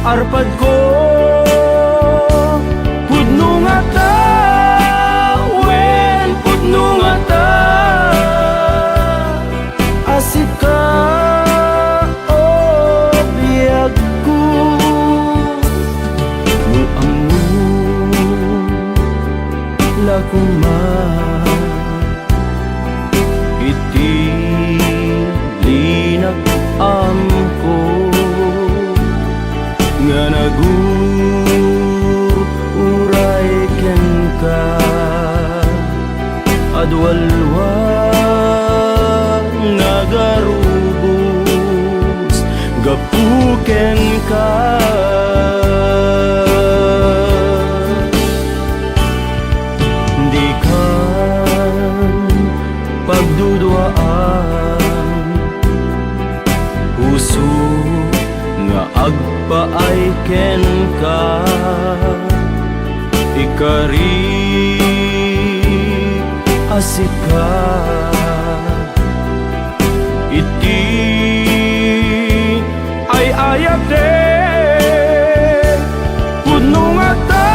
arpad ko pudno nga ta, wen pudno nga ta. Asik ka o biyag ko no amo lakuma iti linag amko nga naguray ken ka adwalwa nagarubos gapuken ka. Di ka pagduduaan puso nga agpaay ken ka ikari asika iti ay ayat pudno nga ta,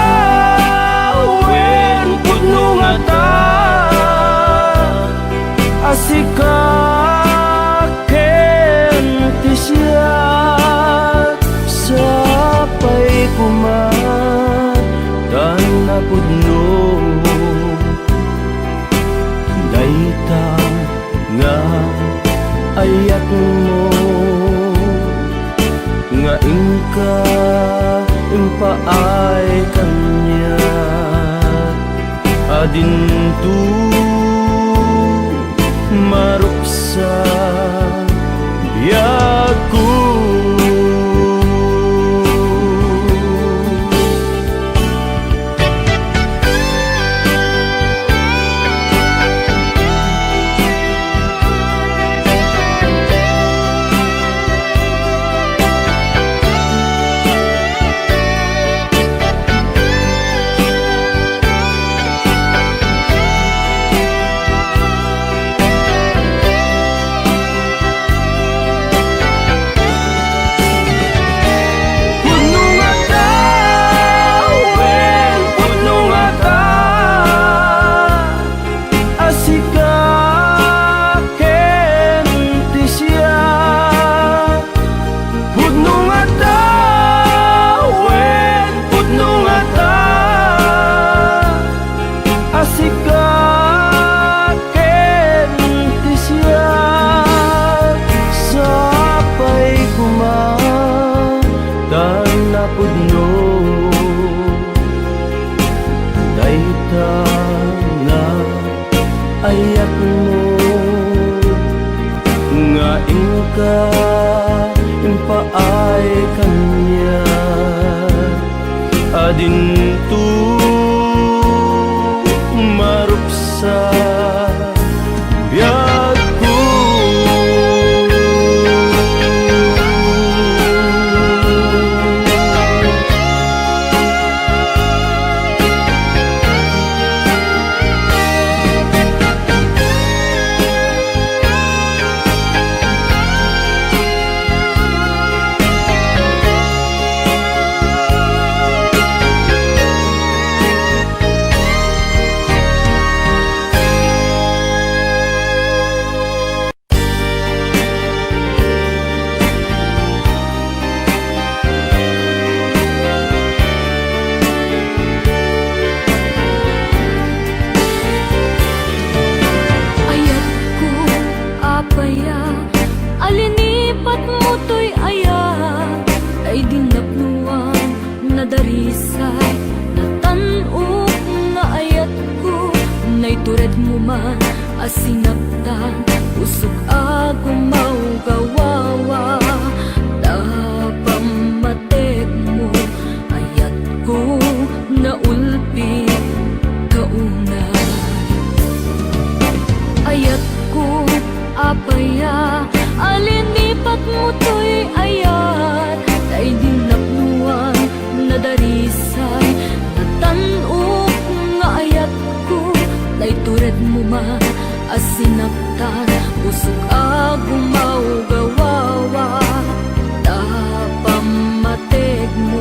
wen pudno nga ta. Asika ken ti siya sapay kumat tan na pudno dayta nga ayat mo nga ingka impaay kanya adintu maruksa biyag ko. Ayat mo nga ingka impaay kanya adintu maruksa biyag ko. Darisay natanup nga ayat ko nay tured mo man asinaptan usok agumaw gawawa tapamatek mo ayat ko na ulpi kauna ayat ko apaya alinipat mo to'y ayat ay dinapnuan na darisay natanup nga ayat ko lay tured mo man asinaptan usok agumaw gawawa tapamatek mo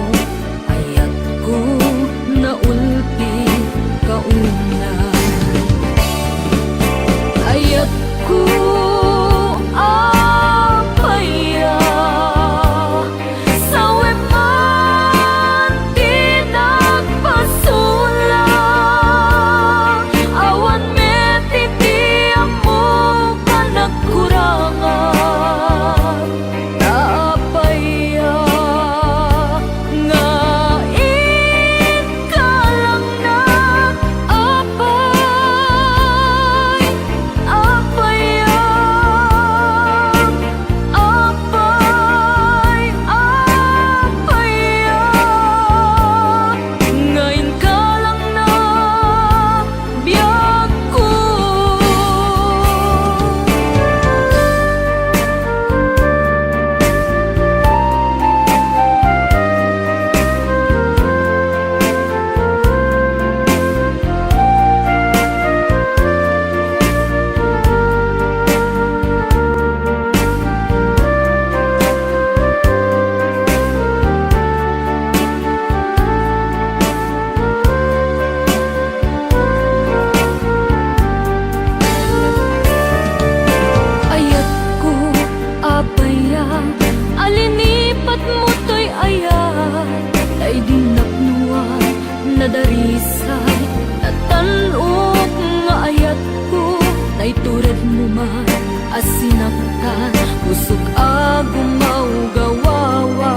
sinaktan, usok agumaw gawawa.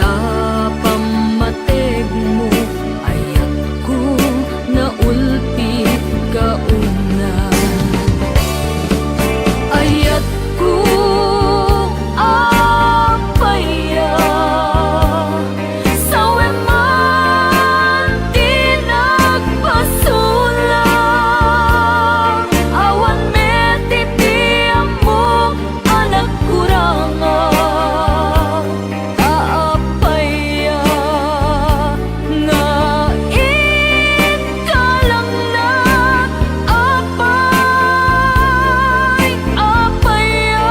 Tapamatig mo ayat ko naulpit kauna. Ayat ko apaya sawe man di nagpasula. Awan metitiam mo anak kuranga. Taapaya nga ikalang na apay apaya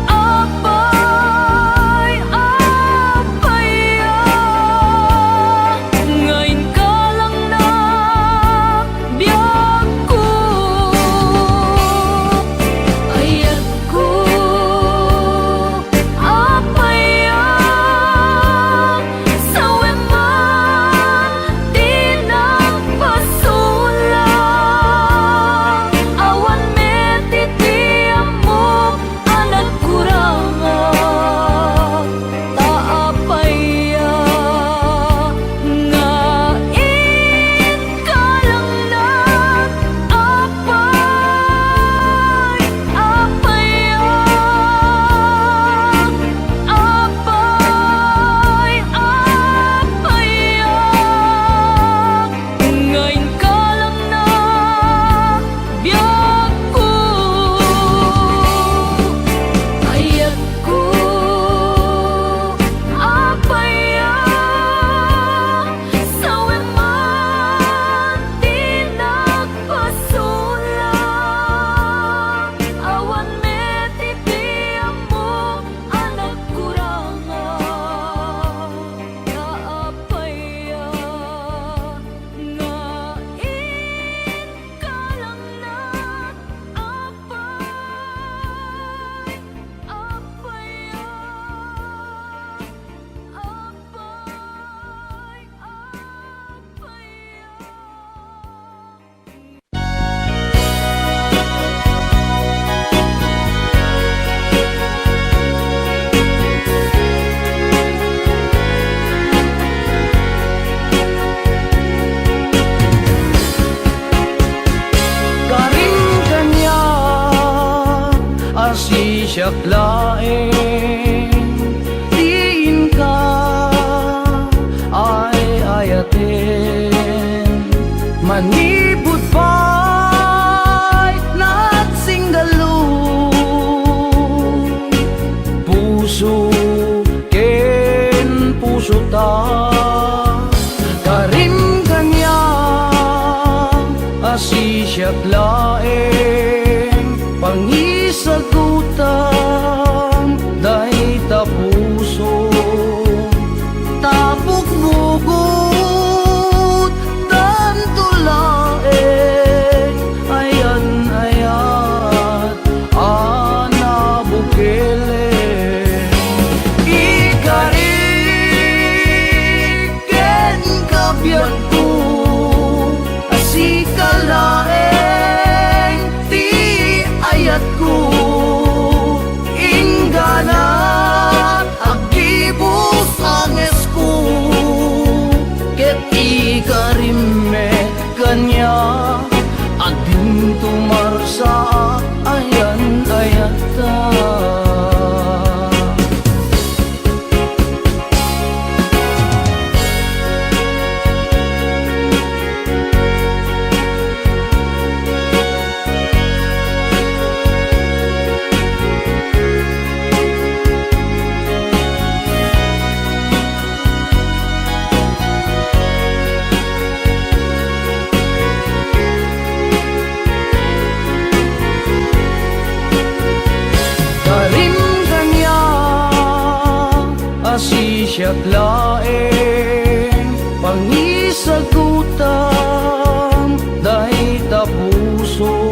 apay apaya ngayon ka lang na biyag ko. Ayat ko apaya sawe man di nagpasula. Awan metitiam mo anak kuranga. Taapaya nga ikalang na apay apaya apay apaya ngayon ka lang na biyag ko. Ayat ko apaya sawe man di nagpasula. Awan metitiam mo anak kuranga. Taapaya nga ikalang na apay apaya Karing kanya asisyak laeng diin ka ay ayaten manibut pa'y nagsinggalu puso ken puso ta. Karing kanya asisyak laeng pangisagutan dahi tapuso tapok bugot tanto laeng ayan ayat ana bukele ikariken kabyat ko asikalaeng ti ayat ko inggana agibus anges ko ket ikarimme kanya adin tumarsa ayan ayata. Asisyak laeng pangisagutan dahi tapuso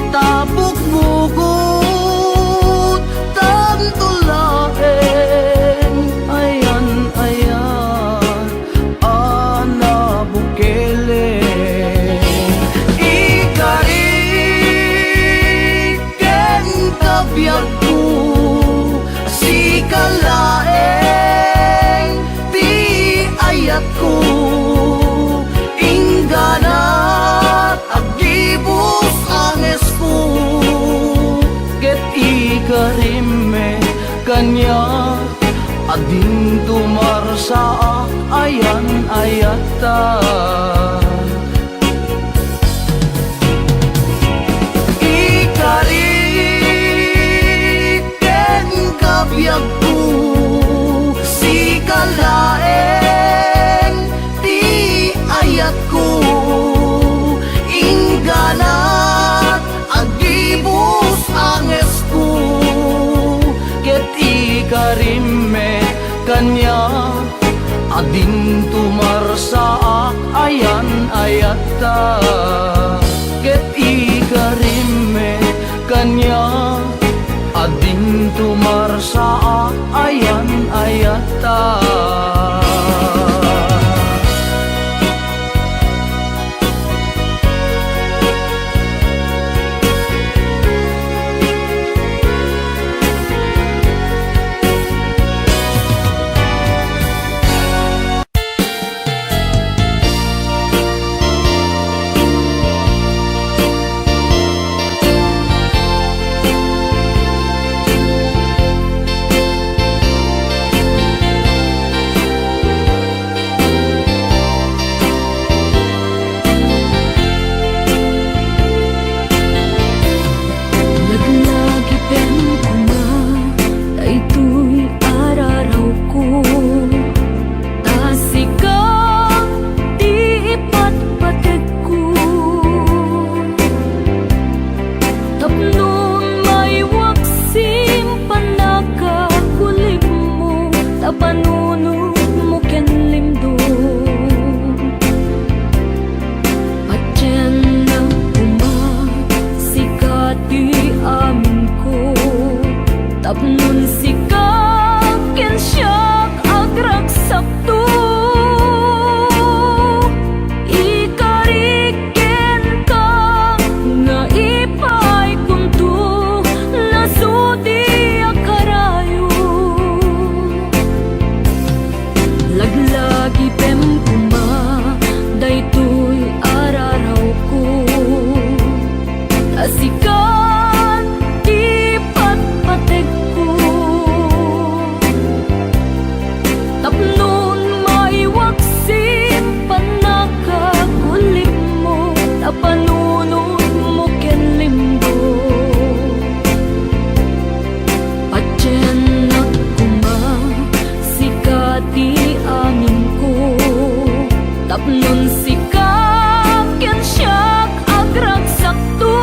tapok bugot tanto laeng ayan ayan ana bukele ikari sa ayan ayata. Ikariken kabiyag ko si kalaeng ti ayat ko ingganat agibus anges ko ket ikarime kanya adin tumarsaak ayan ayata ket ikarime kanya adin tumarsaak ayan ayata. Tapnon sikap ken siyak agragsak to ikariken ka nga ipay kunto nasudi akarayo laglagi pem kuma daytoy araraw ko asikan di patpatek tapnon maiwaksin panakakulim mo tapanunod mo ken limbo patyenak kuma sikati amin ko tapnon sikap ken siyak agragsak to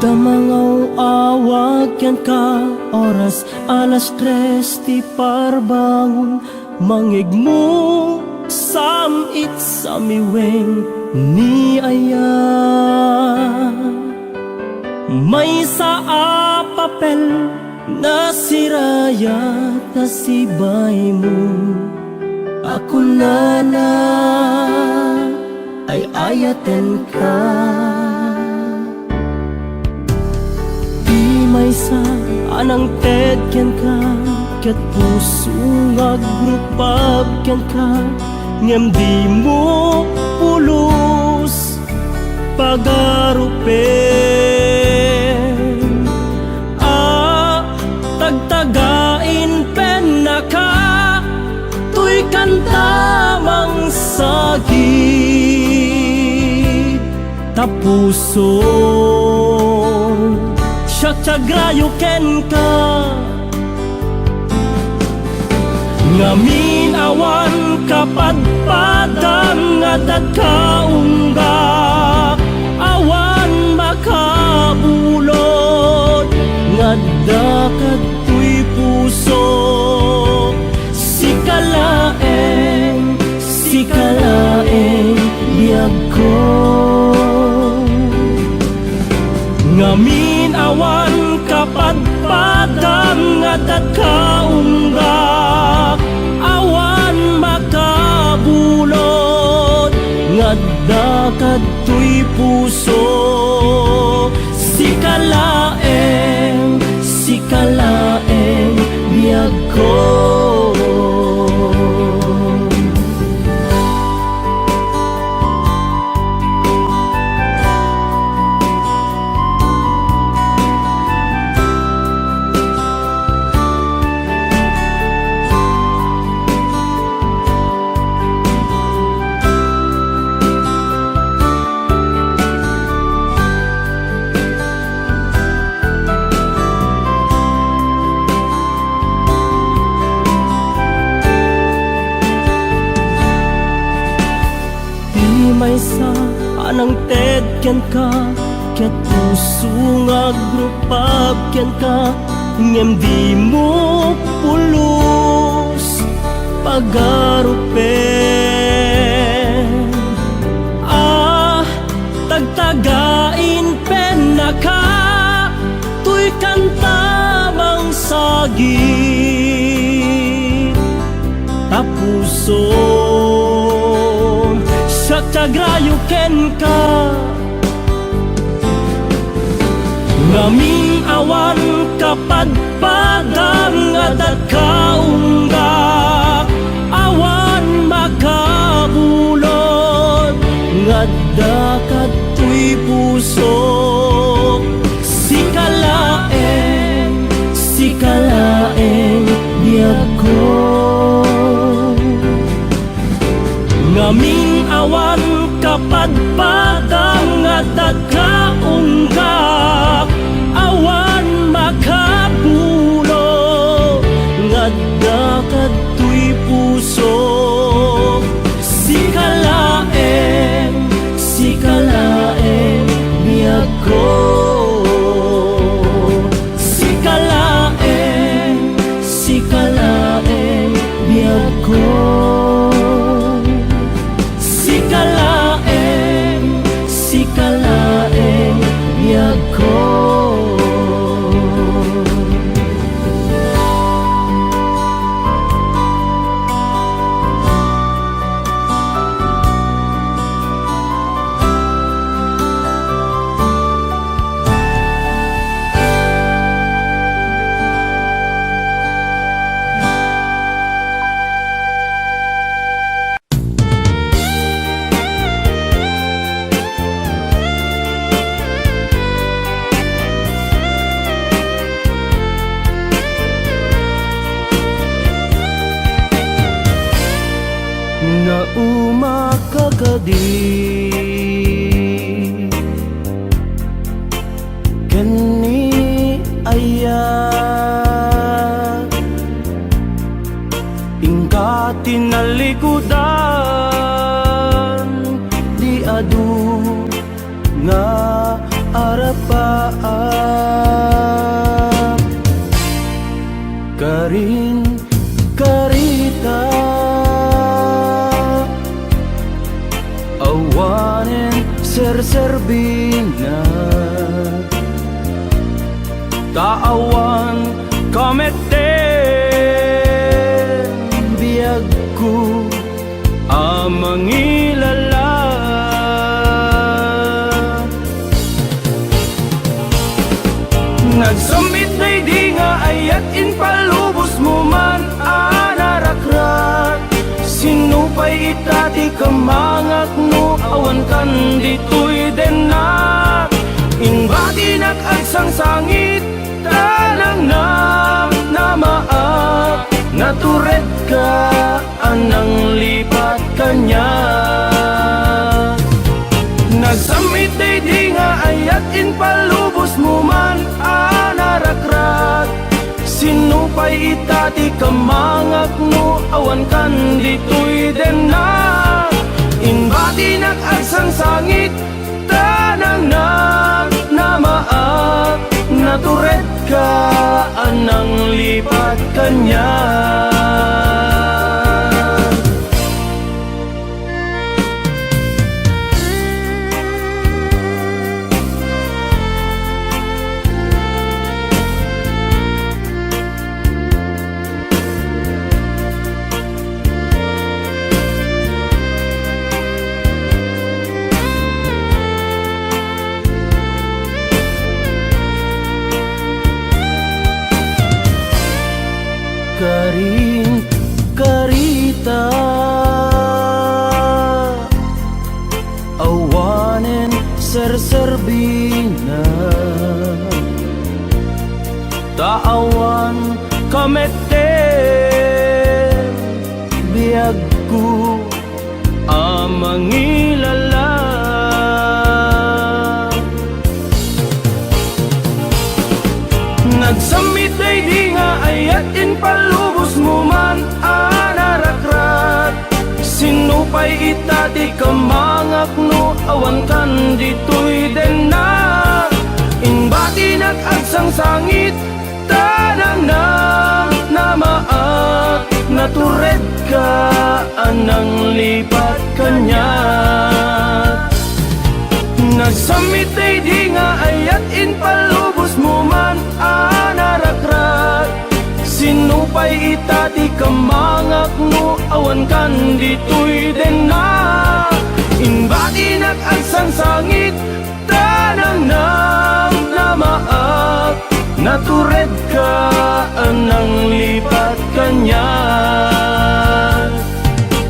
Damangaw awag yan ka oras alas 3 ti parbangon mangigmo samit sa miweng ni aya may sa papel na sirayat na sibay mo ako na ay ayaten ka may sa anang tedyan ka ket puso nga grupab ken ka ngem di mo pulos pagarupen tagtagain pen na ka tuy kantamang sagi tapuso Siyagrayo ken ka ngamin awan kapadpadang nga dagkaunggak awan makabulod nga dakadtoy puso sikalaeng biyag ko ngamin awan kapadpadang nga dagkaunggak awan makabulod nga dakadtoy puso sikalaeng biyag ko may sa anang tedyan ka ket puso nga grupab ken ka ngem di mo pulos pagarupen tagtagain pen na ka tuy kantamang sagi tapuso Siyagrayo ken ka ngamin awan kapadpadang nga dagkaunggak awan makabulod nga dakadtoy puso sikalaeng biyag ko ngamin awan kapadpadang nga dagkaunggak awan makabulod nga dakadtoy puso sikalaeng biyag ko sikalaeng biyag ko sikalaeng biyag ko serserbina taawan kameten biyag ko amang ilala nagsambit na'y di nga ayat in palubos mo man anarakrat sinupay itati kamangak no awan kan ditoy denak inbati nakagsang sangit tanang namaat natured ka anang lipat kanya nagsamit day di nga ayat in palubos mo man anarakrat sinupay itati kamangak no awan kan ditoy denak inbati nakagsang sangit tanang namaat natured ka anang lipat kanya karing karita awanen serserbina taawan kameten biyag ko amang ilala nagsamit ay di nga ayat in palubos mo man anarakrat sinupay itati kamangak no awan kan ditoy denak inbati nakagsang sangit tanang namaat natured ka anang lipat kanya nagsamit ay di nga ayat in palubos mo man anarakrat sinupay itati kamangak no awan kan ditoy denak inbati nakagsang sangit tanang namaat natured ka anang lipat kanya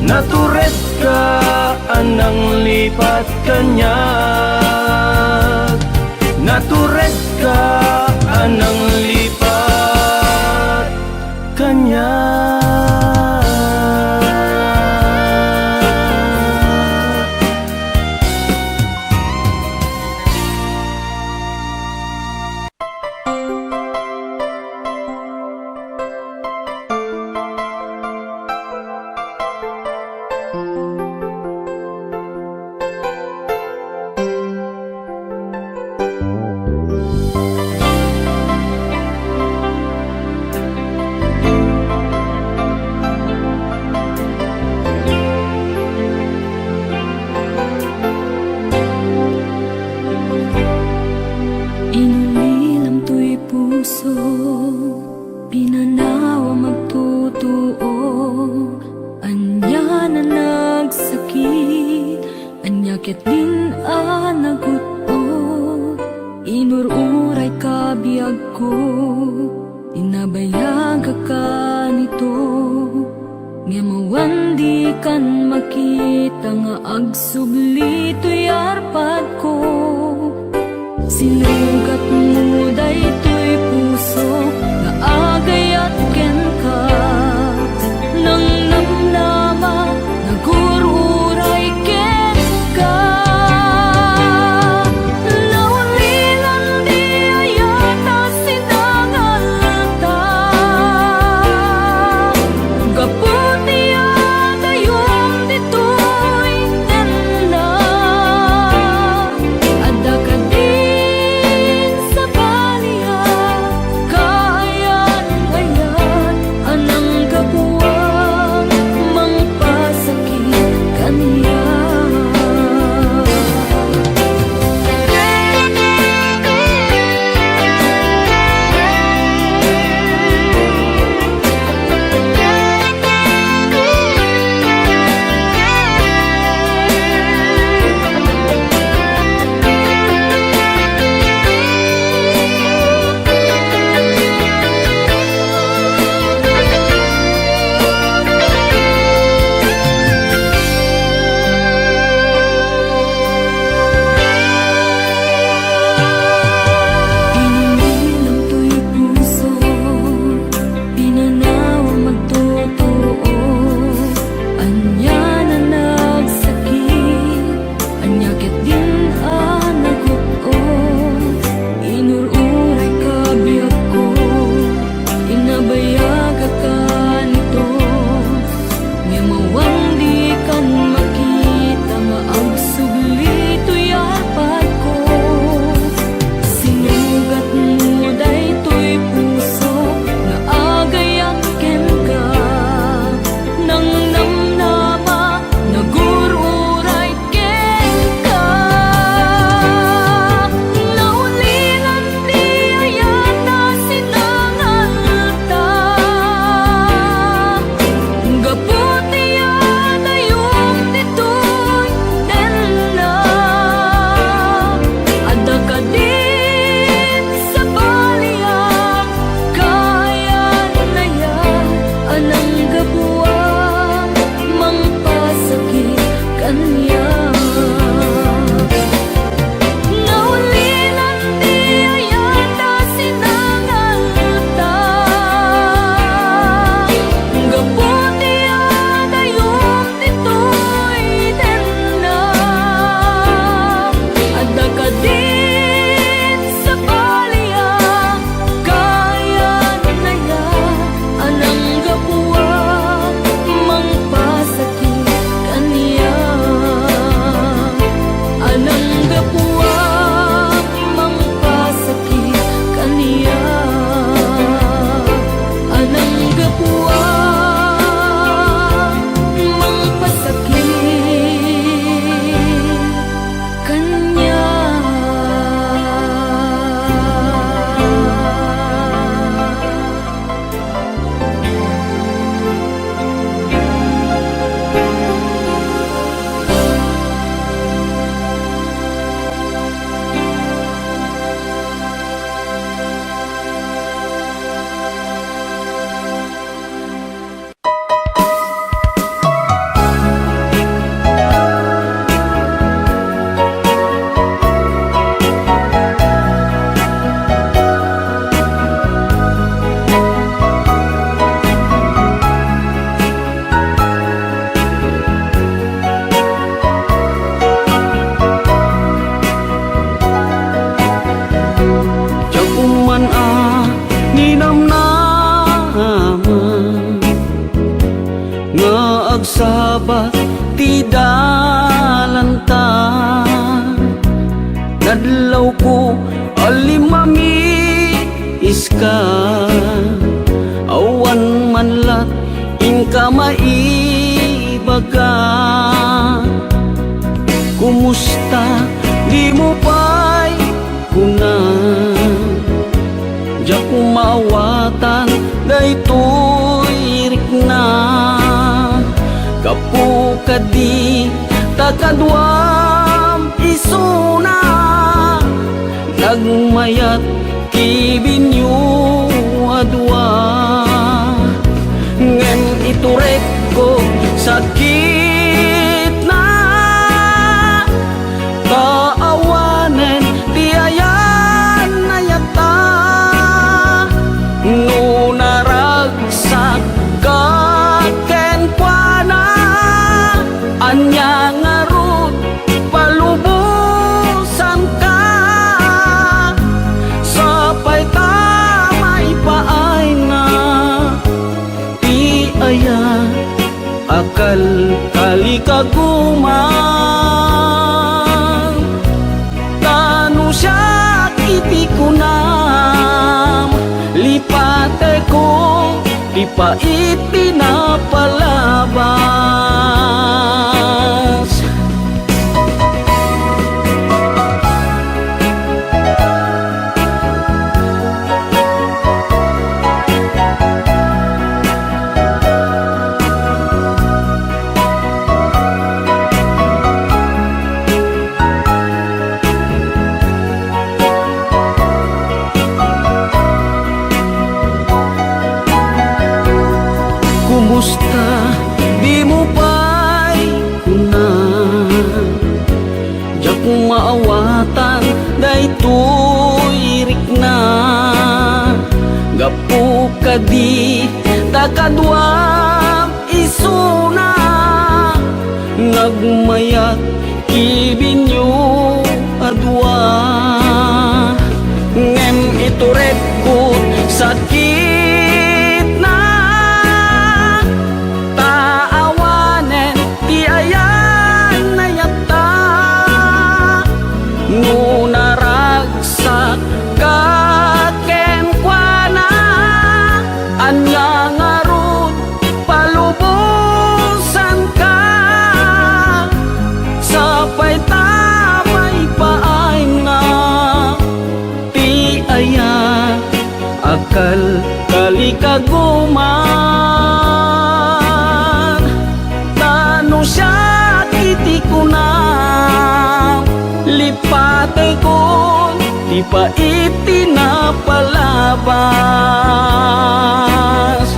natured ka anang lipat kanya natured ka anang lipat kanya Kadlaw ko alimami iska, awan man lat inka maibaga. Kumusta di mo pa'y kuna, di ako maawatan daytoy rikna. Kapu kadi takadwam isuna, nagmayat kibinyo adwa. Ngem iturek ko sakit na, kaawanen tiayan na yata. Ngunaragsak kaken kuana, anya ngarut palubusan ka. Sapay tamay paay na ti aya, akal kali kaguman. Tanu siya kiti kunam, lipate ko di pa ipinapalabas. Kumusta di mo pa'y kuna, di ako maawatan daytoy rikna. Gapu kadi takadwam isuna, nagmayat kibinyo adwa. Ngem iturek ko sakit na, taawanen ti ayan na yata. Ngunaragsak kaken kuana, anya ngarut palubusan ka. Sapay tamay paay na ti aya, akal kali kaguman. Tanu siya kiti kunam, lipate ko di pa itinapalabas.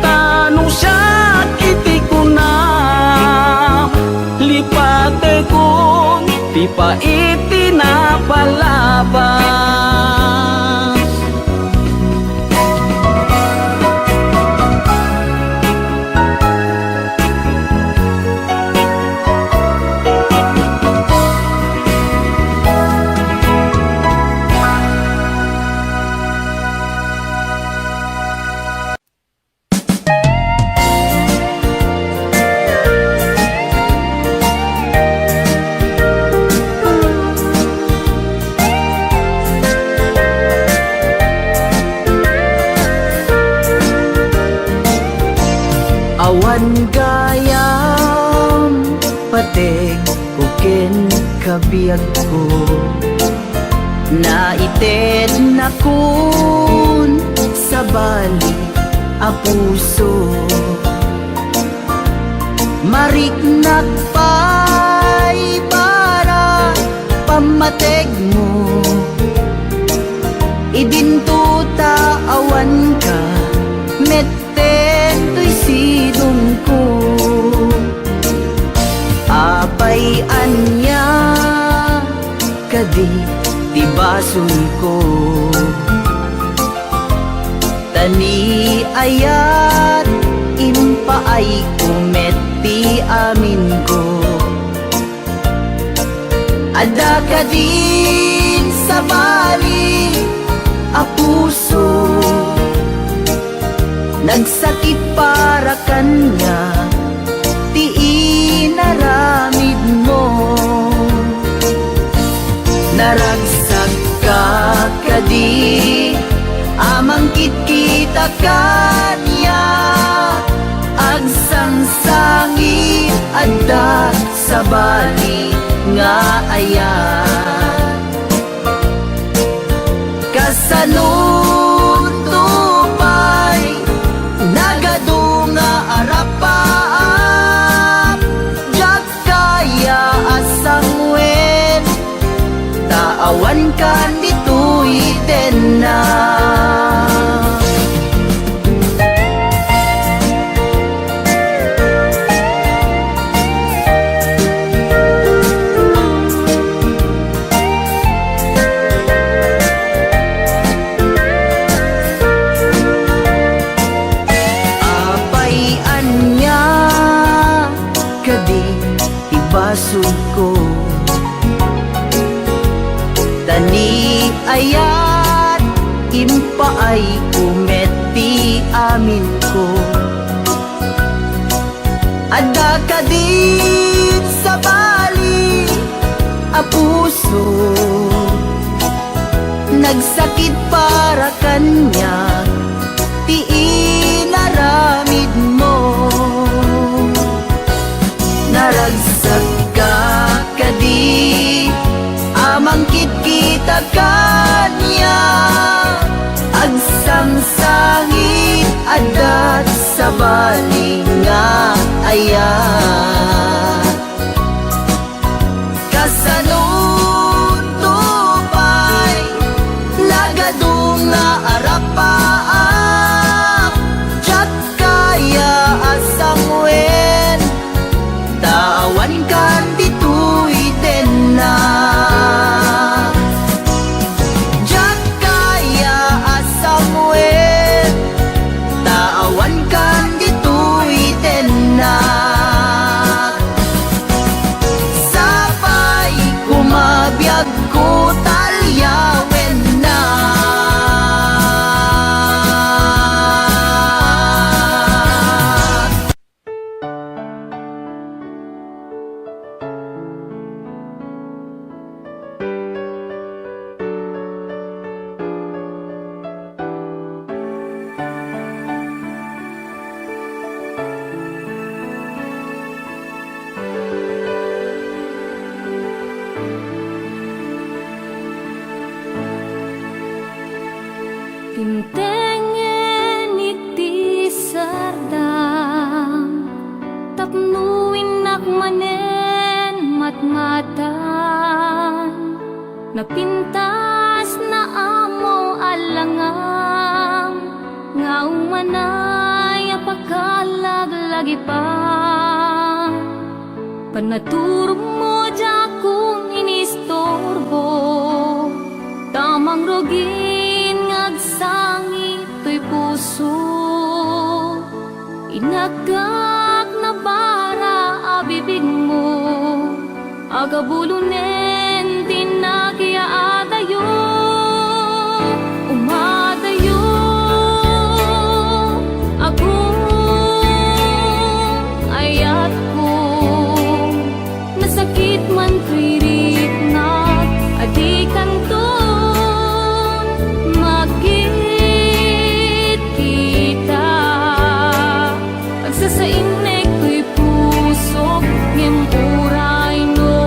Tanu siya kiti kunam, lipate ko di pa itinapalabas. Awan gayam patek kuken kabiyag ko, naited na kun sa bali a puso. Mariknak pa'y para pamateg mo, idintuta awan ka meteto'y sidong ko. Apay anya kadi tibason ko, tani ayat impaay kumeti amin ko. Ada ka din sa bali a puso, nagsakit para kanya ti inaramid mo. naragsak ka kadi amang kita kanya agsangsangit adda sa bali nga ayan kasanun tupay nagadunga arapaap jak kaya asangwen taawan kan dito'y na apayan niya kadi ibasog ko tani ayat impaay umeti amin ko adda kadit sa bali a puso nagsakit para kanya ti inaramid mo naragsak ka kadi amang kita kanya agsangsangit adat sa bali nga ayan kasanun tupay lagadong nga arapaap jak kaya asangwen tawan kan dito'y na jak kaya asangwen tawan kan dito'y na sapay kumabiyag ko talyawen na Timtengen iti sardam tapnuin nakmanen matmatan napintas na amo alangam nga umanay apakalaglagi pa panaturo mo dya kung inistorbo tamang rogin agsangit to'y puso inagak na bara abibig mo agabulunen tinagya adayo umadayo akong ayat ko nasakit man to'y ritnat adikan to sa inek to'y pusok ngem uray no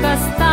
kasta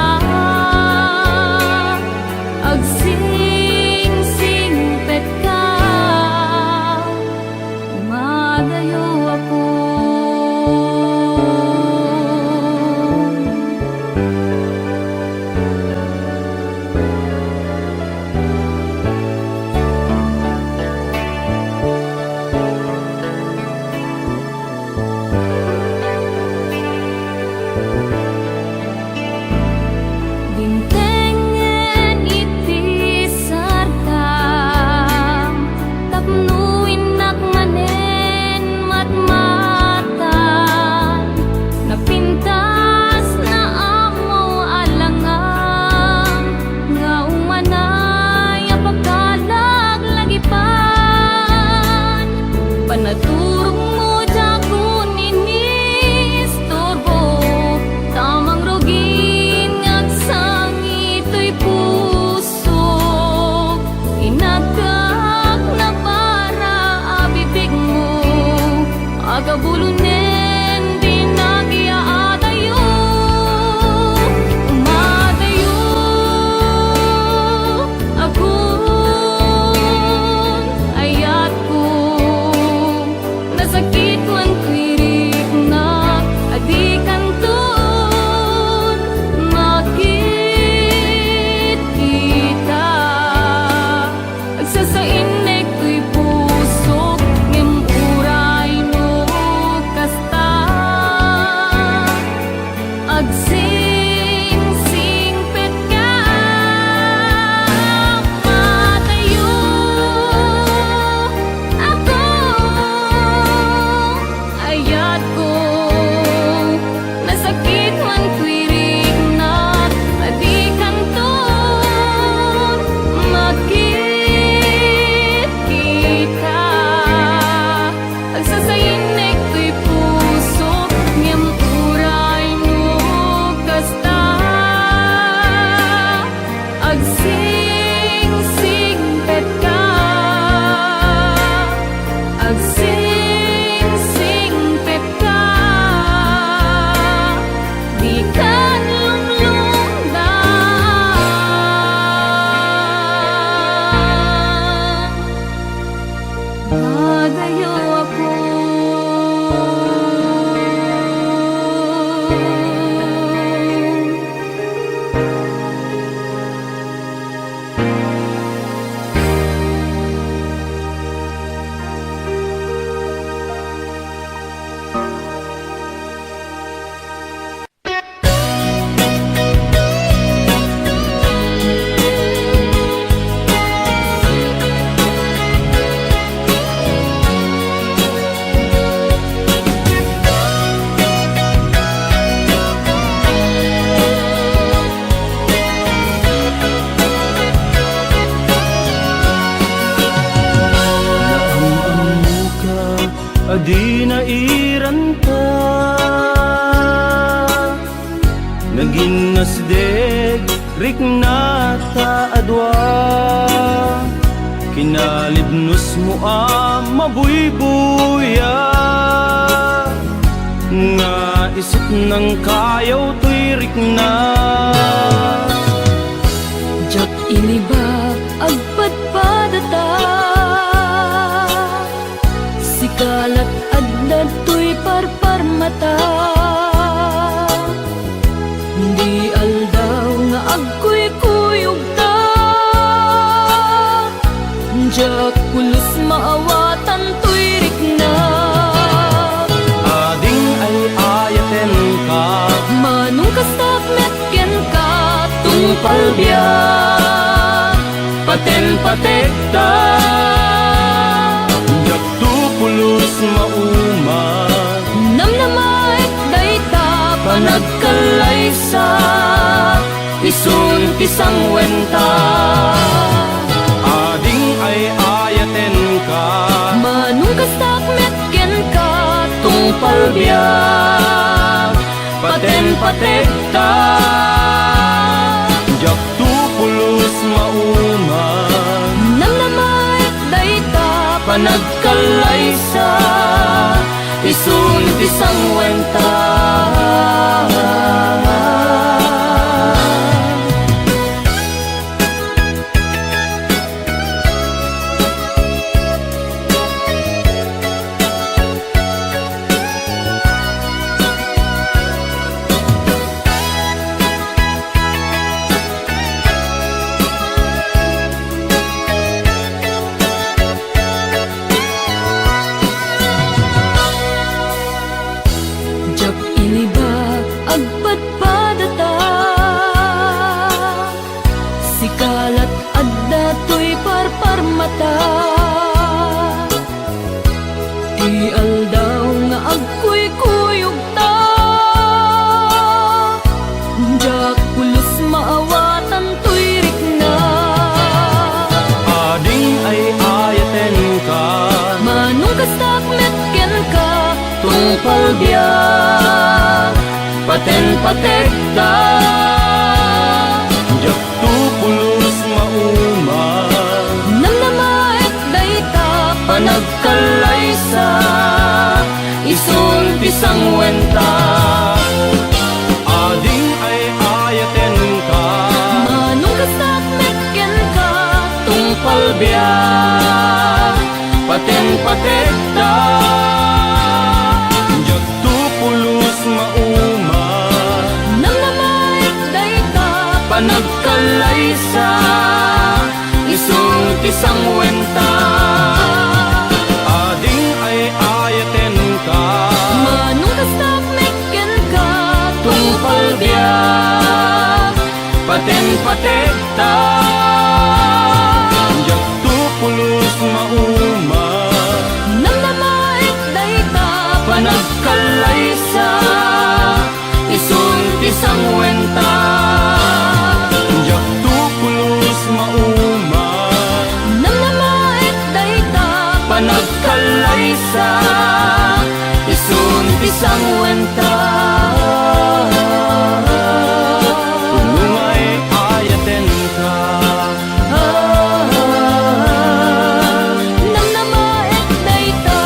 di nairanta, naging nasdeg rik na taadwa, kinalibnos mo mabuybuya, nga isip ng kayaw to'y rik na. Jak iniba agpadpadata, sikalat adna to'y parparmata, di aldaw nga agkuy-kuyog ta, jak pulos maawatan to'y rik na. Ading ay ayaten ka, Manong kastak metken ka tungpal biyak, paten patekta, jak tupulos mauman, namnamait dayta panagkalaysa, isun pisang wenta. Ading ay ayaten ka, Manong kastak metken ka tungpal biyak, paten patekta, jak tupulos mauman, namnamait dayta panagkalaysa, isun pisang wenta. Jak iniba agpadpadata, sikalat adda to'y parparmata, di aldaw nga agkuy-kuyog ta, jak pulos maawatan to'y rik na. Ading ay ayaten ka, Manong kastak metken ka tungpal biyak, paten patekta, jak tupulos mauman, namnamait dayta panagkalaysa, isun pisang wenta. Ading ay ayaten ka, Manong kastak metken ka tungpal biyak, paten patekta, jak tupulos mauman, namnamait dayta panagkalaysa, isun pisang wenta. Ading ay ayaten ka, Manong kastak metken ka tungpal biyak, paten patekta, jak tupulos mauman, namnamait dayta panagkalaysa, isun pisang wenta. Jak tupulos mauman, namnamait dayta panagkalaysa, isun pisang wenta. Kung ay ayaten ka, namnamait dayta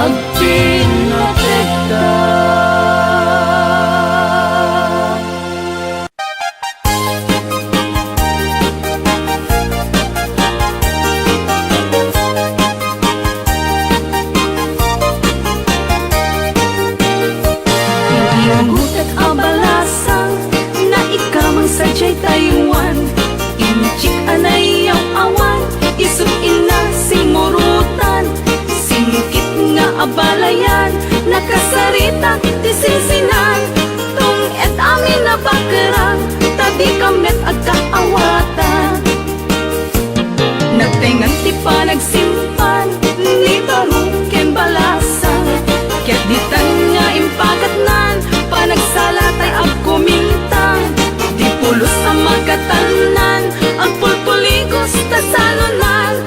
agpinatekta. Iyangutat abalasang na ikamang sadyay Taiwan, inchik anayaw awan, isut ina simurutan, singkit nga abalayan, nakasarita tisinsinan, tung et amin na bakerang, tabi kamet agkaawatan. Nagtengan ti pa nagsimpan, ni barong ken balasang, ket ditan nga impagatnan, panagsalatay agkumintang, di pulos ang magkatanan, ang pulpuligos ta salunan,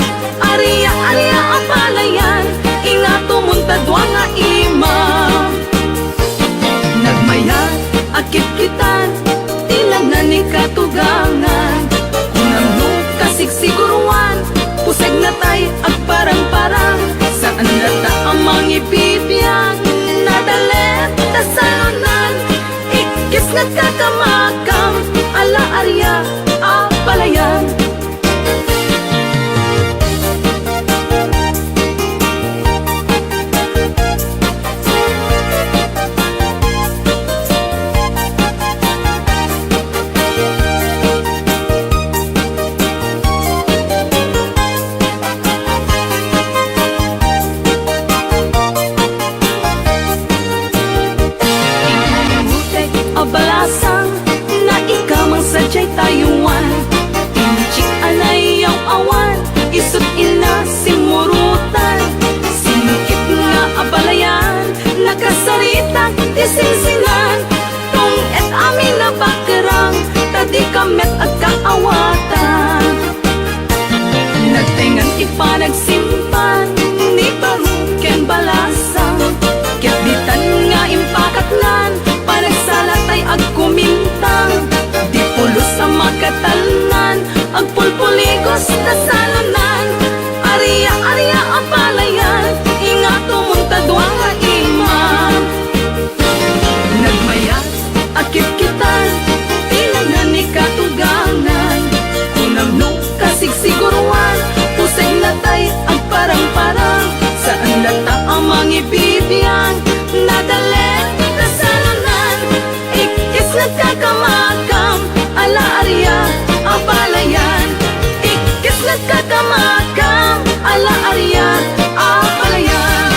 ikis nagkakamakam, ala arya, apalayan. Abalasang na ikaw mang sadyay tayuan, inchik anay ang awan, isut ina simurutan, singkit nga abalayan, nakasaritang isinsinan, tong et amin na bakerang, tadi kamet at kaawatan. Nagtingan ipanagsimpan, ni baruken balasang, kitbitan nga impakatnan, panagsalatay agkumintang, di pulos sa magkatalnan, agpulpuligos na salanan, ariya-ariya apalayan, ingato mong tadwa nga imam. Nagmayat, akit kitan, tilanan ni katugangan, kunamno kasigsiguruan, pusay natay agparang-parang, saan nata ang mga ibibiyang, nadalen kasalanan, ikis nagkakamakam, ala arya, apalayan, ikis nagkakamakam, ala arya, apalayan.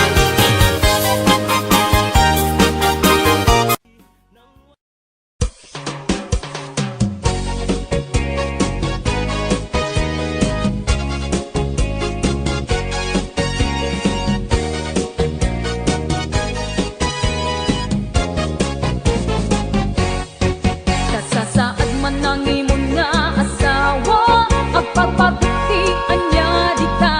Kasasaad man ang imong nga asawa, ang pagpagtian niya di ka,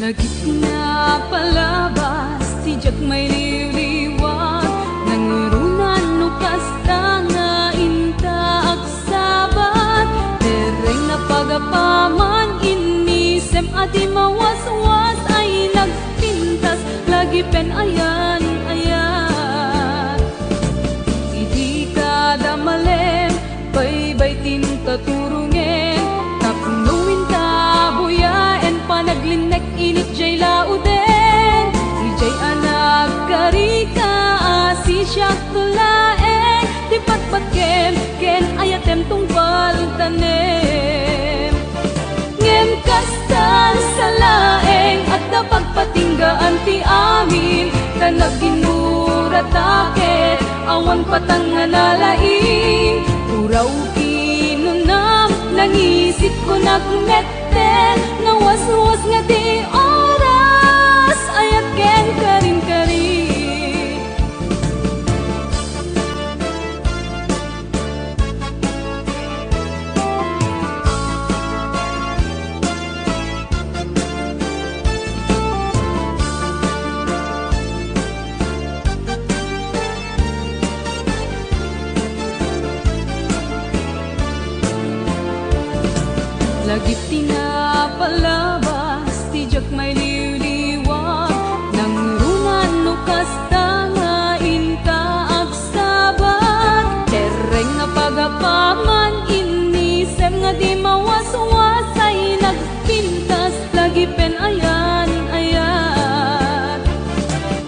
Lagit na palabas, tijak may liliwag. Nangurunan no kasta nga inta agsabat. Tereng na pagapaman inisem ati mawaswas ay nagpintas. Lagi pen ayan, ayan. Idi kada malem, baybay tintaturungen. Tapnuin tabuyaen, panaglinek init jay lauden. Ijay anak karika, asi siya tulaeng. Di patpatkem, ken ayatem tungpal tanem. Ngem kastan sa laeng, at napagpatinggaan ti amin. Tanag ginuratake, awan patangan nalaing. Uraw kinunam, nangisip ko nagmeten. Nawas-was nga di oras, ayat ken karin-karin. Lagit tinapalabas, tijak may liliwag. Nangurunan no kasta nga inta agsabat. Tereng na pagapaman inisem nga di mawaswas ay nagpintas. Lagi pen ayan, ayan.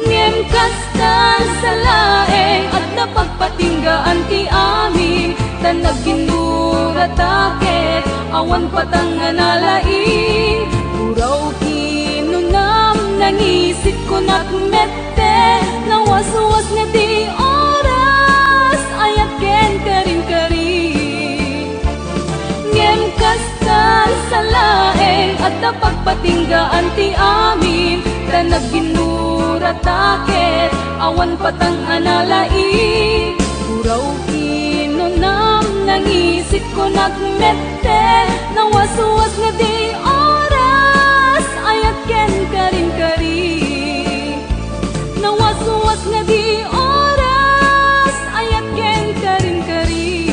Ngem kastan sa laeng, at napagpatinggaan ti amin. Tanag ginuratake, awan patangan nalaing. Uraw kinunam, nangisip ko nagmete. Nawas-was nga di oras, ayat ken karin-karin. Ngem kastan sa laeng, at napagpatinggaan ti amin. Tanag ginuratake, awan patangan nalaing. Uraw kinunam, nangisip ko nagmete. Nawas-was nga di oras, ayat ken karin-karin. Nawas-was nga di oras, ayat ken karin-karin.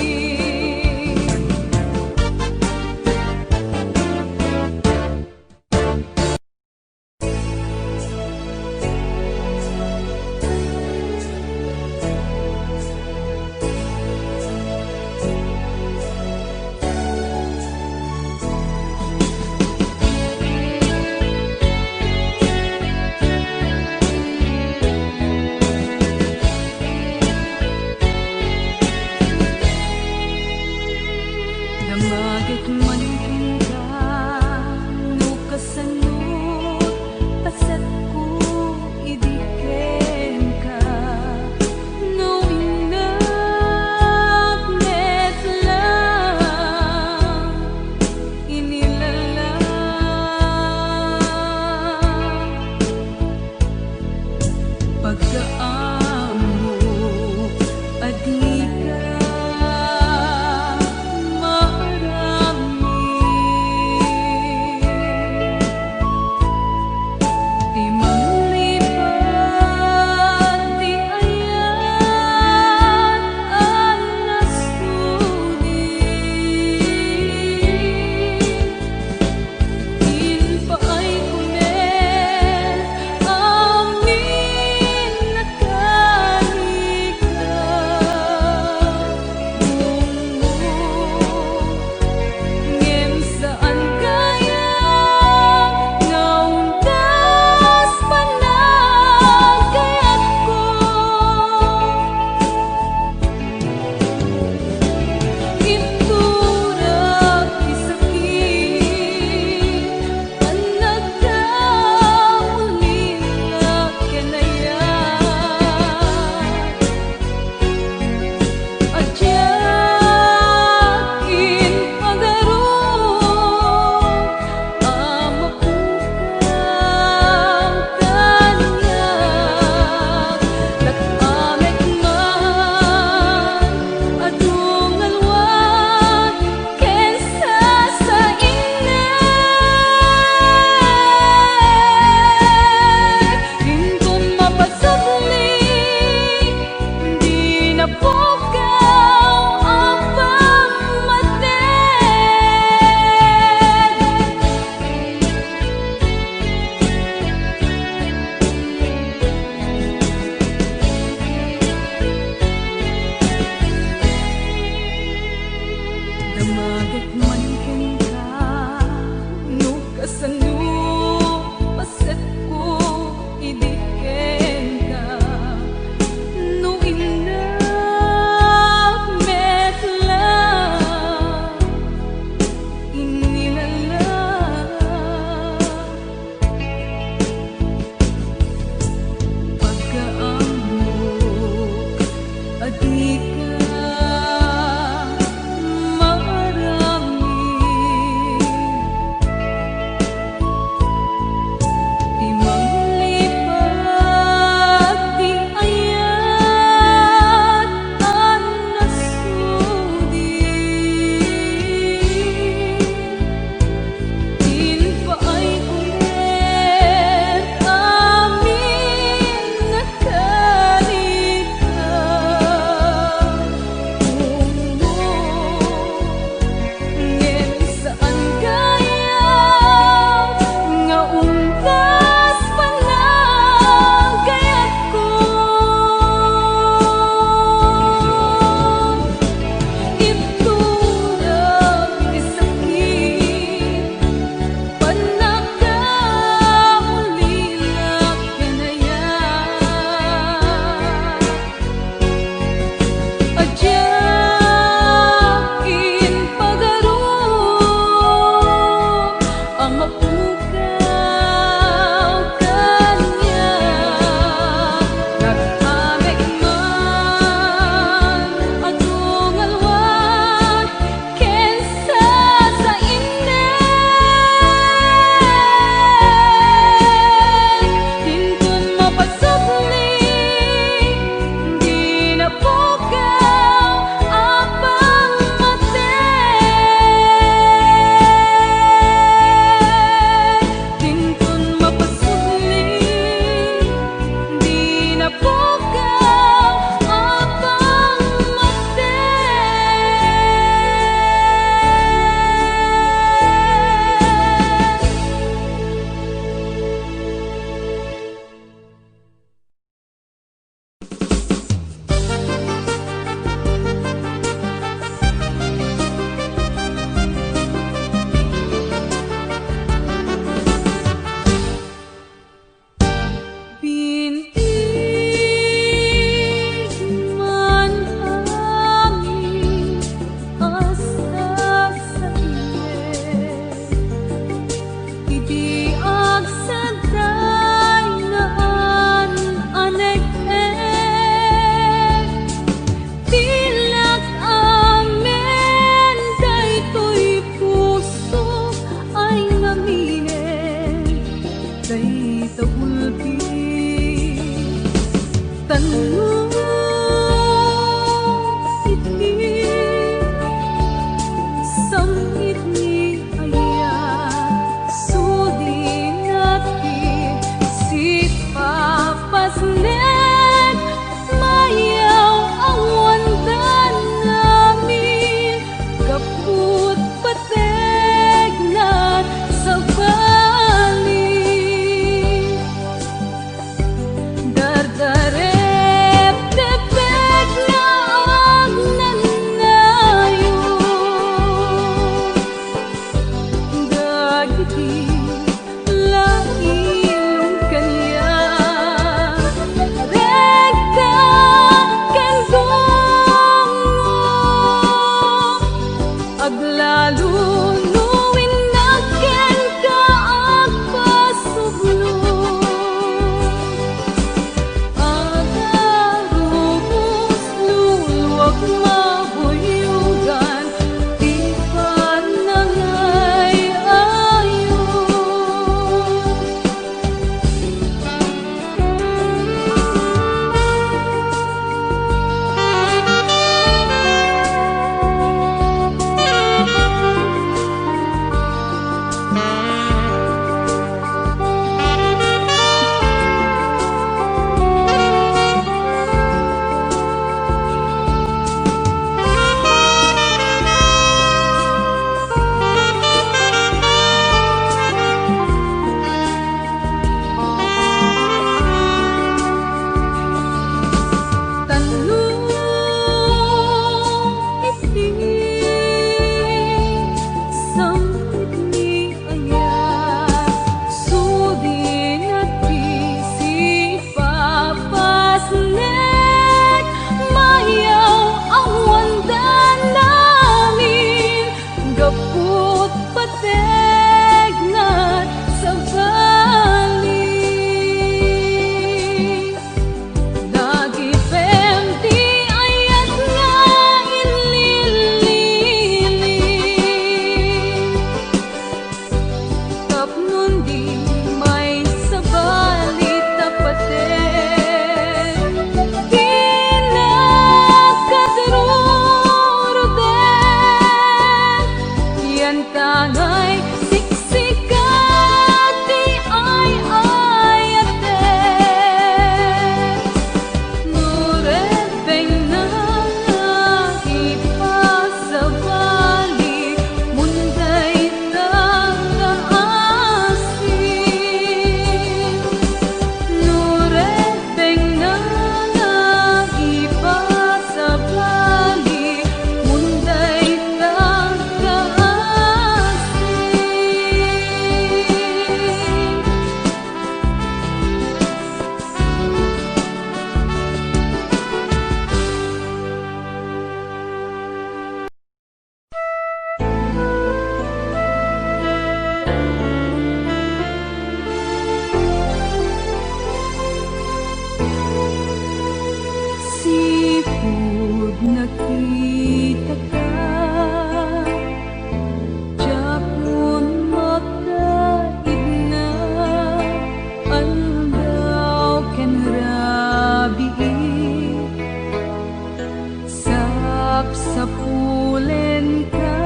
sapsapulen ka,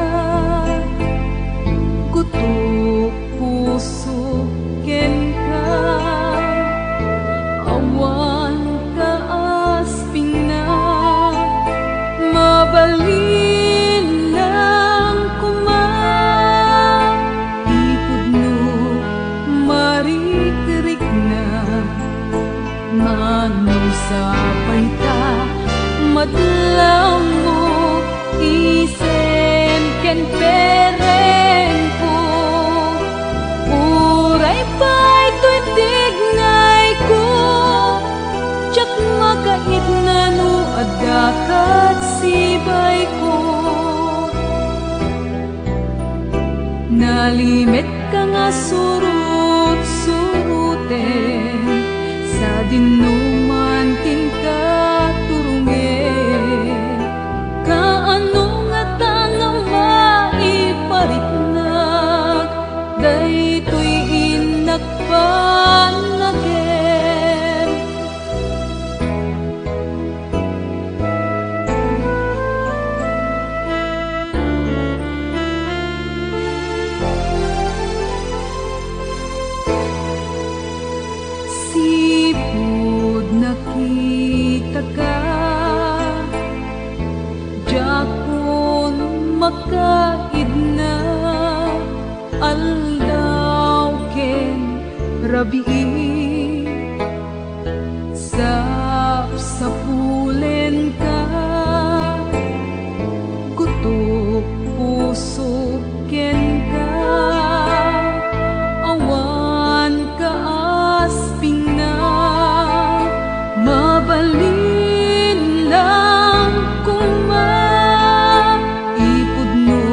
kutok puso ken ka, awan ka asping na, mabalin lang kuma, ipudno marikrik na, manusapay ta, madlaw mo isen ken pereng ko, uray pa'y tuitignay ko, tsak makait na no adakat sibay ko. Nalimit ka nga surut-suruten, sa dinuman tinka turungen, kaano nga tanang maipariknag, daytoy inakpanagem. Sipud nakita ka, jakon makaid na, aldaw ken rabii, sapsapulen ka, kutok puso ken ka, awan ka asping na, mabalin lang kuma, ipudno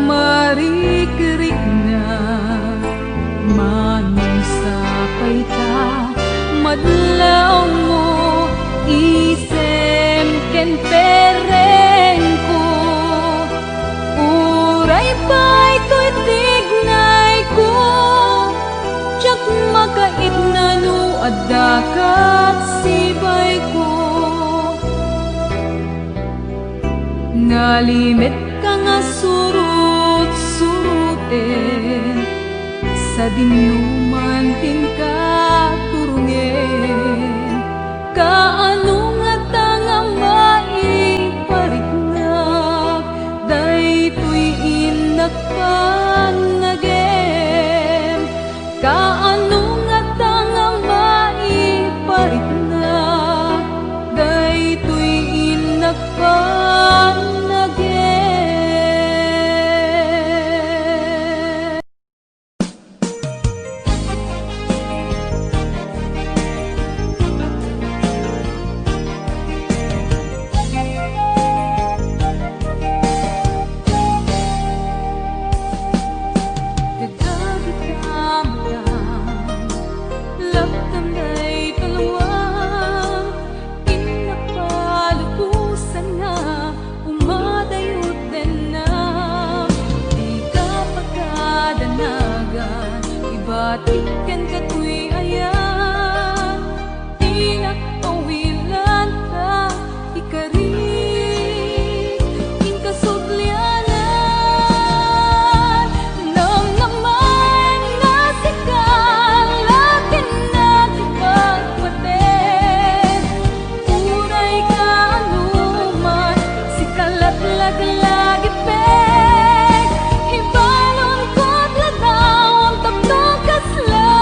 marikrik na, manusapay ta, madlaw mo isem ken pereng ko, uray pa'y tuitignay ko, tsak makait na no adakat sibay ko. Nalimit ka nga surut-suruten, sa dinuman tinka turungen, kaano nga tanga maipariknag, daytoy inakpanagem, kaano nga tanga maipariknag, daytoy inakpanagem. Batikan ka tuy ayan, tinakawilan ka, ikarin, inkasudlianan, namnaman nasikal, lakin nagpagpaten, uray ka anuman, sikalat laglagi pek, ibalon ko't ladaw, ang tapno kasla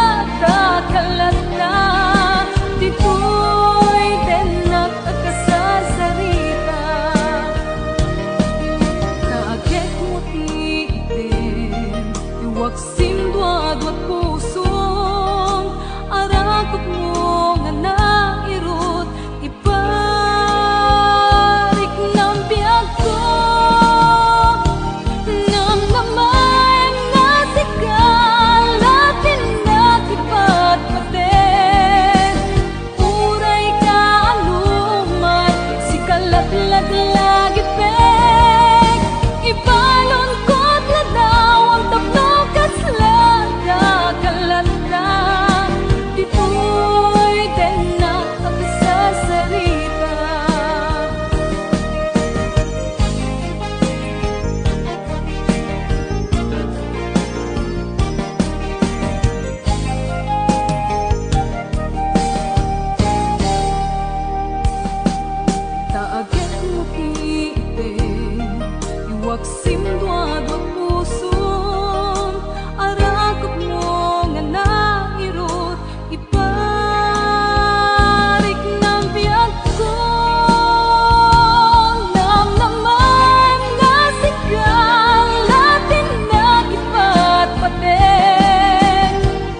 iwak simduad wag puson arakop mo nga nairot iparik ng biyag ko nam naman nga sigang latin na ipatpaten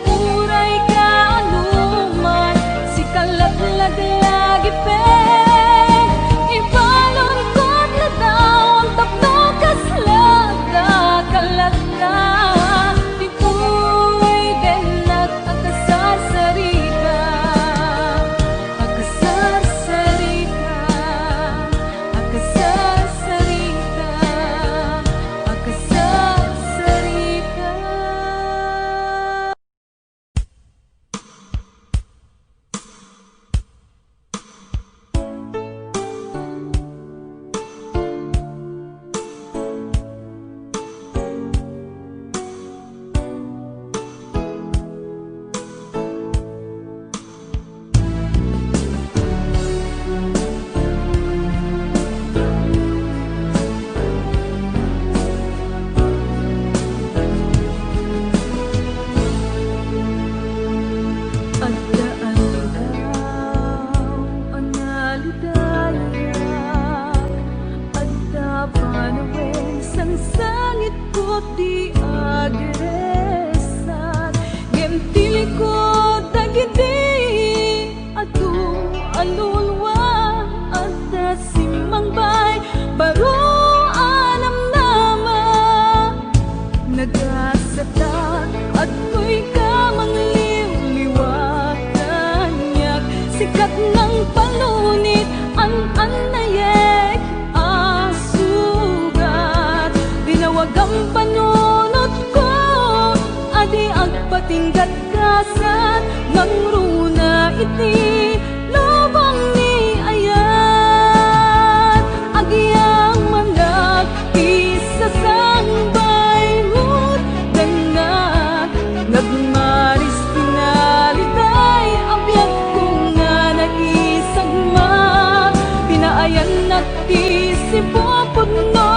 uray ka anuman si kalatlag lagi pen ibalon ko't na daw ang tapno kaslada kalata di uray din at akasar-sarita akasar-sarita akasar-sarita akasar-sarita. Sangit ko di agresan Gemtili ko dagiti Atu alulwa At simang bay Baro alam nama Nagasatak At ko'y kamang liw-liwatanyak Sikat ng palunit An nayek asugat Dinawag ang panunot ko Adi agpatinggat kasan Nang runa iti Lubong ni ayan Agiyang manag Isa sang baymut Danag Nagmaris pinaliday Abiyag ko nga nagisagma Pinaayan nagtisipopod no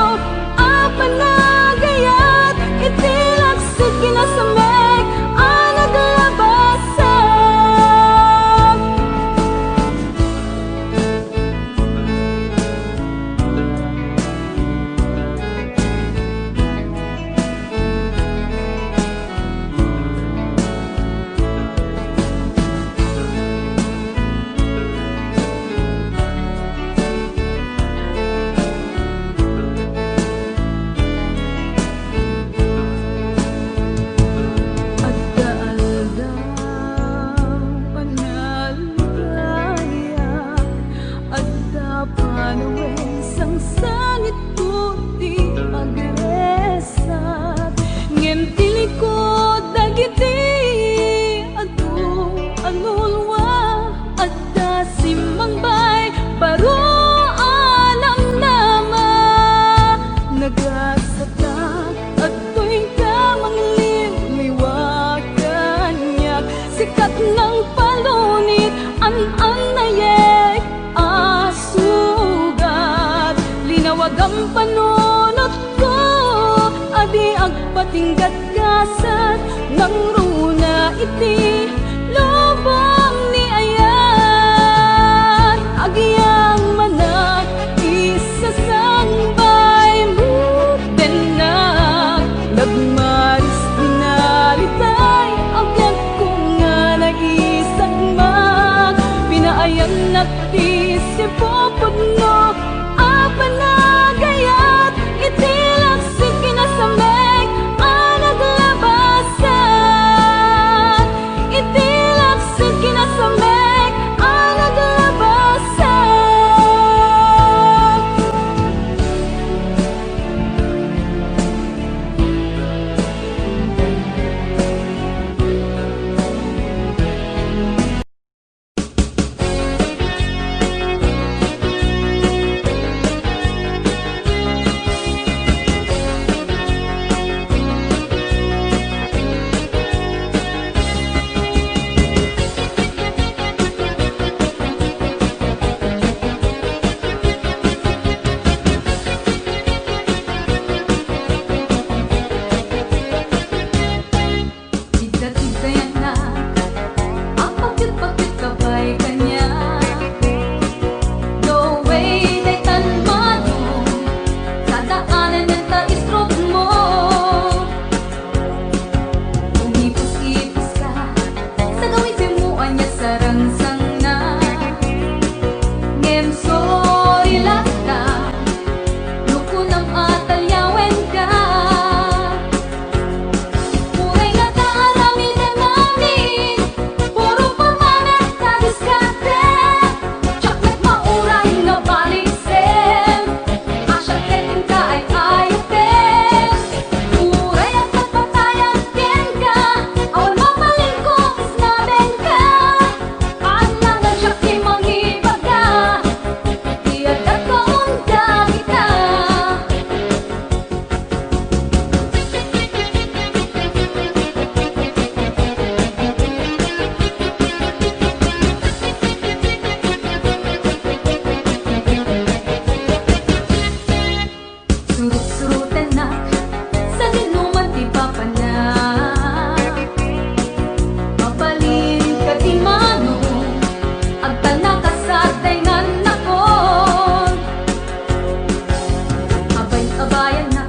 Panagayat itilagsik kinasamek anaglabasan Sangit ko di agresat Ngentili ko dagiti Adu alulwa At simang bay Baro alam nama Nagasatak At to'y kamang liw-liwakanyak Sikat ng palunit An nayek asugat Linawag ang panunot ko Adi agpatinggat kasat Nang runa iti Lubong ni ayan Agiyang manak Isa sang baymut Denag Nagmaris pinalitay Agyan ko nga nagisagmag Pinaayan nagtisipopod no Panagayat itilagsik kinasamek anaglabasan iti Surut-surutan na sa dinuman ti papana. Mabalin ka ti mano, agtana ka sa tengan nakon. Abay-abayan na,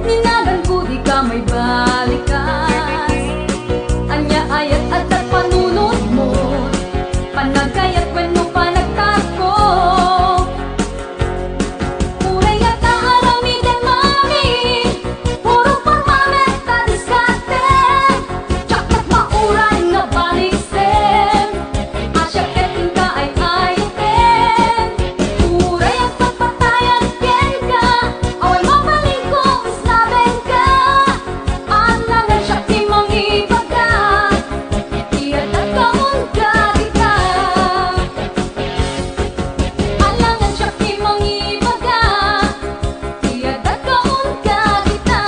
ninagan ko di ka may balikas. Anya ayat at panunod mo, panagkayat wenno panagtago. Uray nga taaramidan mami, puro pamamet ta diskarte. Tsakat mauray nga baliksen, asya keting ka ay ayaten. Uray ang pagpatayan ken ka, away mabaling ko islaben ka. Anangan siya timang ibaga, iyan at kaon ka kita. Alangan siya timang ibaga, iyan at kaon ka kita.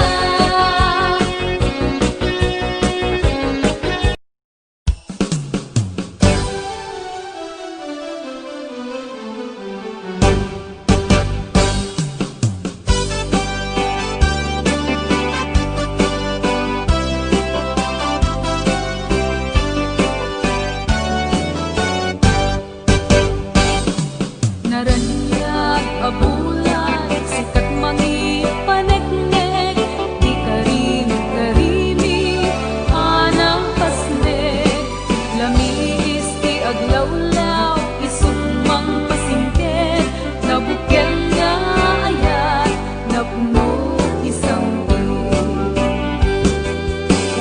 Naranyag abulan, sikat mangi paneknek, di karim-karimi, anang pasnek. Lamiis ti aglawlaw, isugmang pasingket, nabukel nga ayat, napuno isang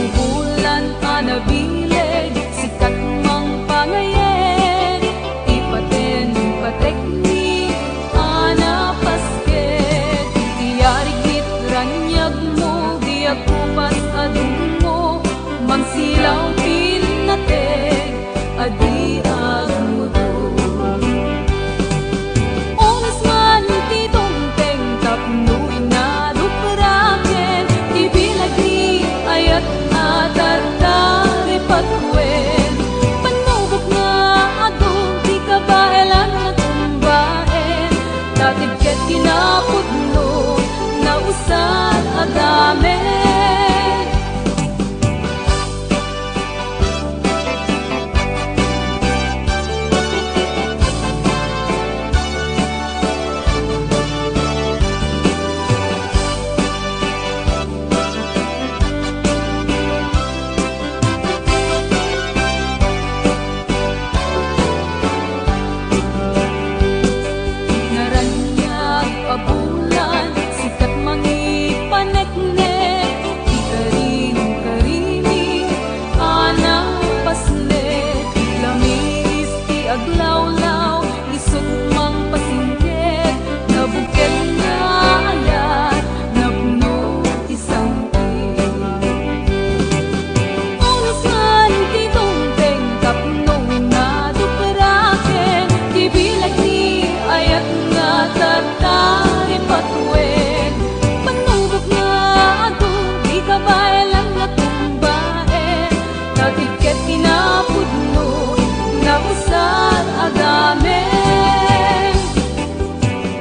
ubulan anabileg, sikat mang pangayen, ipaten patekni, ana pasket. Tiyarigit ranyag mo, di akupas adun mo, mangsilaw pinateg, adi agmudo. Onas man ti tungteng tapnoy na dupraken, ti bilagri ayat atatari patwen. Panubok nga ado, di ka baelan na tumbaen, tatibket kinapudno, na usad agamen. Naranyag abulan, sikat mangi paneknek, di karim-karimi, ana pasnek. Lamis ti aglawlaw, isugmang pasingket, nabukel nga ayat, napuno isang Onas man ti tungteng tapno na dupraken, ti bilag ni ayat nga tatari patwen. Panubok nga ado, di ka baelan na tumbaen, tatibket kinapudno, na usad agamen.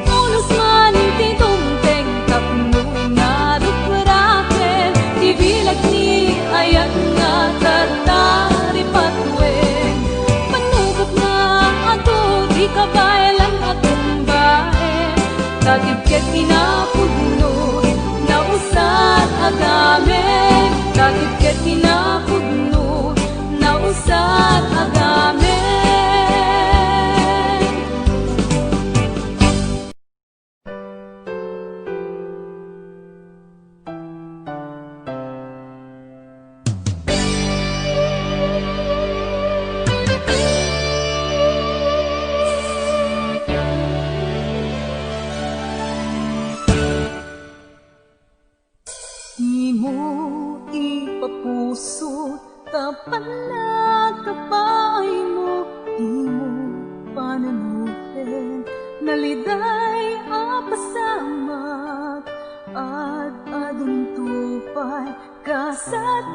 Onas man ti tungteng tapno na dupraken, ti bilag ni ayat nga tatari patwen. Panubok nga ato, di ka baelan at tumbaen, tatibket kinapudno, na usad agamen. Tatibket kinapudno, na usad agamen. Di mo ipapuso, tapanagkapay mo, di mo pananuhin, naliday apasamak, at adun tupay, kasat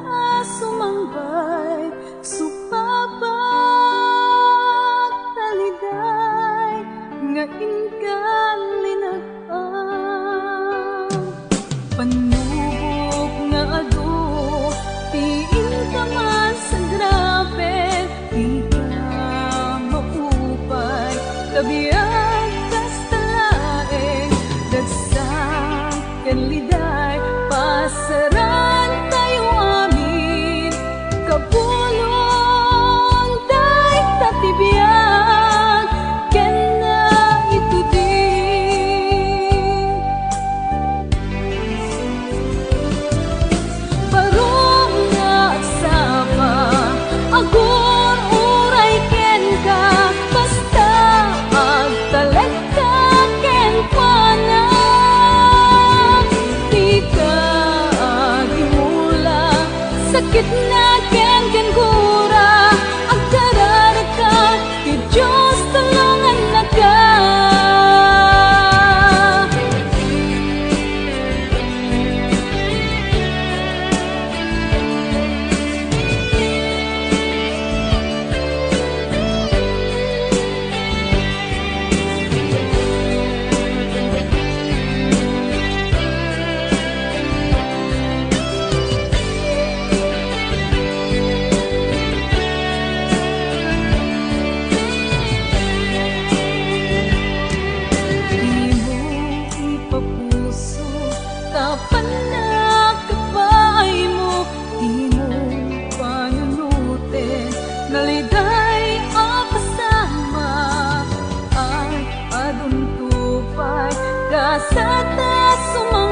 asumangbay, supabag taliday, nga inkan linag bata sumama